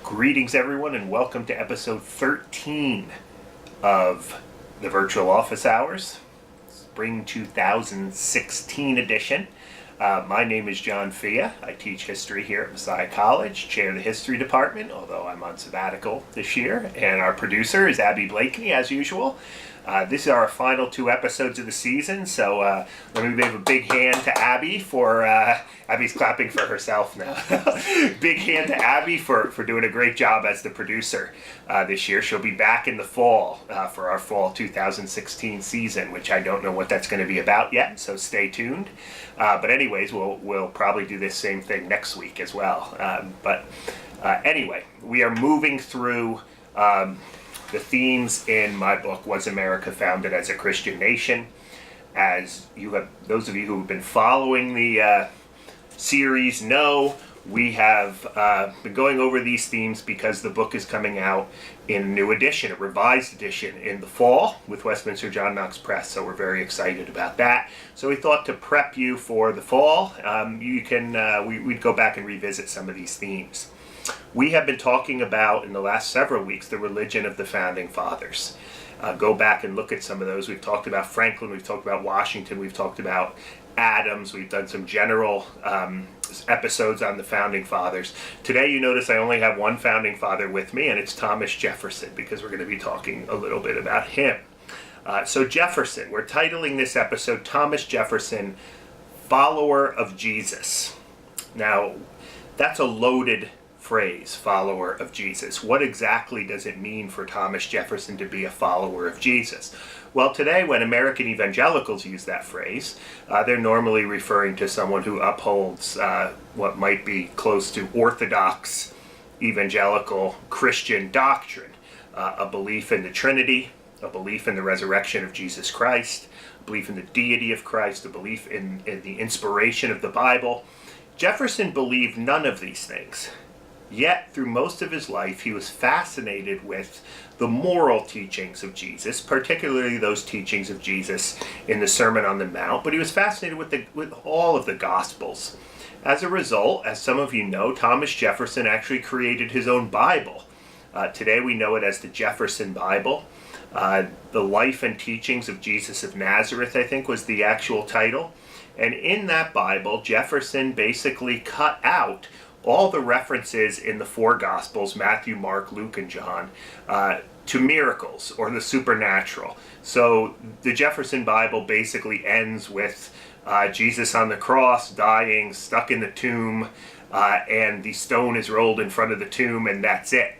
Greetings, everyone, and welcome to episode 13 of the Virtual Office Hours, Spring 2016 edition. My name is John Fia. I teach history here at Messiah College, chair the history department, although I'm on sabbatical this year. And our producer is Abby Blakeney, as usual. This is our final two episodes of the season, so let me give a big hand to Abby for, Abby's clapping for herself now. Big hand to Abby for doing a great job as the producer this year. She'll be back in the fall for our fall 2016 season, which I don't know what that's going to be about yet, so stay tuned. But anyways, we'll probably do this same thing next week as well. Anyway, we are moving through the themes in my book, Was America Founded as a Christian Nation? As those of you who have been following the series know, we have been going over these themes because the book is coming out in a new edition, a revised edition in the fall with Westminster John Knox Press, so we're very excited about that. So we thought to prep you for the fall, we'd go back and revisit some of these themes. We have been talking about, in the last several weeks, the religion of the Founding Fathers. Go back and look at some of those. We've talked about Franklin, we've talked about Washington, we've talked about Adams, we've done some general episodes on the Founding Fathers. Today, you notice I only have one Founding Father with me, and it's Thomas Jefferson, because we're going to be talking a little bit about him. So Jefferson, we're titling this episode, Thomas Jefferson, Follower of Jesus. Now, that's a loaded phrase, follower of Jesus. What exactly does it mean for Thomas Jefferson to be a follower of Jesus? Well, today when American evangelicals use that phrase, they're normally referring to someone who upholds what might be close to orthodox evangelical Christian doctrine, a belief in the Trinity, a belief in the resurrection of Jesus Christ, a belief in the deity of Christ, a belief in the inspiration of the Bible. Jefferson believed none of these things. Yet, through most of his life, he was fascinated with the moral teachings of Jesus, particularly those teachings of Jesus in the Sermon on the Mount, but he was fascinated with all of the Gospels. As a result, as some of you know, Thomas Jefferson actually created his own Bible. Today we know it as the Jefferson Bible. The Life and Teachings of Jesus of Nazareth, I think, was the actual title. And in that Bible, Jefferson basically cut out all the references in the four Gospels, Matthew, Mark, Luke, and John, to miracles or the supernatural. So the Jefferson Bible basically ends with Jesus on the cross, dying, stuck in the tomb, and the stone is rolled in front of the tomb, and that's it.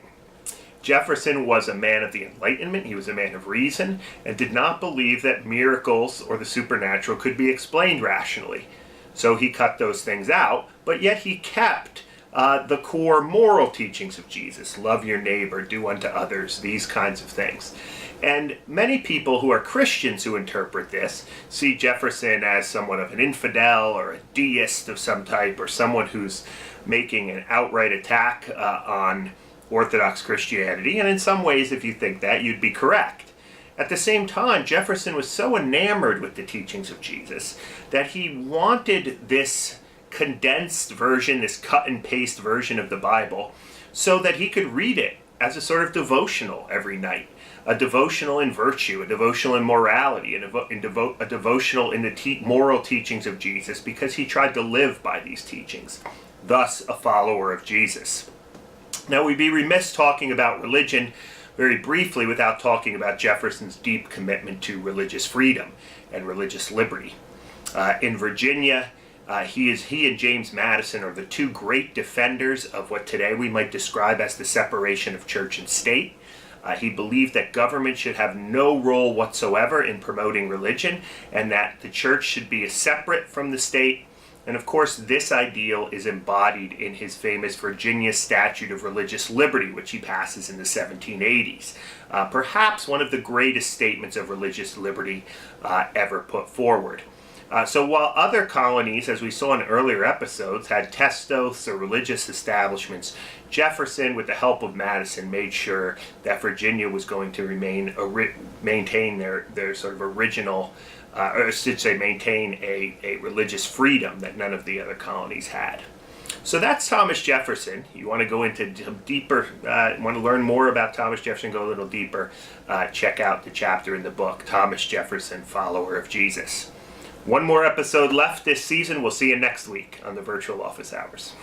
Jefferson was a man of the Enlightenment, he was a man of reason, and did not believe that miracles or the supernatural could be explained rationally. So he cut those things out, but yet he kept the core moral teachings of Jesus. Love your neighbor, do unto others, these kinds of things. And many people who are Christians who interpret this see Jefferson as somewhat of an infidel or a deist of some type, or someone who's making an outright attack on Orthodox Christianity. And in some ways, if you think that, you'd be correct. At the same time, Jefferson was so enamored with the teachings of Jesus that he wanted this condensed version, this cut and paste version of the Bible, so that he could read it as a sort of devotional every night. A devotional in virtue, a devotional in morality, a devotional in the moral teachings of Jesus, because he tried to live by these teachings. Thus, a follower of Jesus. Now, we'd be remiss talking about religion very briefly without talking about Jefferson's deep commitment to religious freedom and religious liberty. In Virginia, he and James Madison are the two great defenders of what today we might describe as the separation of church and state. He believed that government should have no role whatsoever in promoting religion, and that the church should be separate from the state. And of course, this ideal is embodied in his famous Virginia Statute of Religious Liberty, which he passes in the 1780s. Perhaps one of the greatest statements of religious liberty ever put forward. So while other colonies, as we saw in earlier episodes, had test oaths or religious establishments, Jefferson, with the help of Madison, made sure that Virginia was going to maintain their sort of original, or I should say maintain a religious freedom that none of the other colonies had. So that's Thomas Jefferson. You want to go into deeper, want to learn more about Thomas Jefferson, go a little deeper, check out the chapter in the book, Thomas Jefferson, Follower of Jesus. One more episode left this season. We'll see you next week on the Virtual Office Hours.